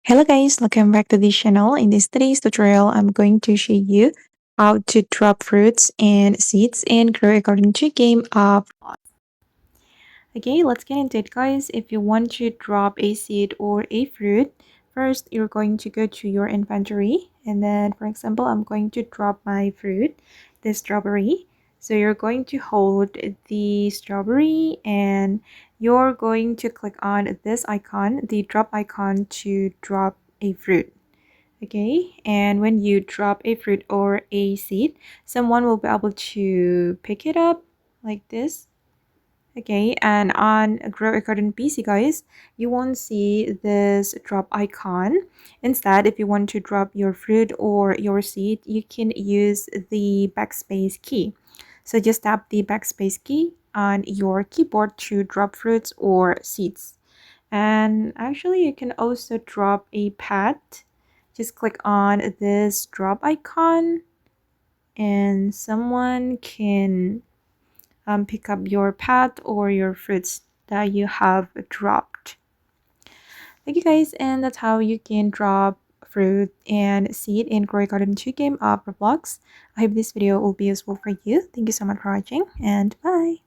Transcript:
Hello guys, welcome back to this channel. In this today's tutorial, I'm going to show you how to drop fruits and seeds and grow according to game of. Okay, let's get into it guys. If you want to drop a seed or a fruit, first you're going to go to your inventory, and then for example, I'm going to drop my fruit, the strawberry. So you're going to hold the strawberry and you're going to click on this icon, the drop icon, to drop a fruit. Okay, and when you drop a fruit or a seed, someone will be able to pick it up like this. Okay, and on Grow Recording PC, guys, you won't see this drop icon. Instead, if you want to drop your fruit or your seed, you can use the backspace key. So just tap the backspace key on your keyboard to drop fruits or seeds. And actually, you can also drop a pet. Just click on this drop icon, and someone can pick up your pet or your fruits that you have dropped. Thank you guys, and that's how you can drop fruit and seed in Grow Garden 2 game of Roblox. I hope this video will be useful for you. Thank you so much for watching, and bye.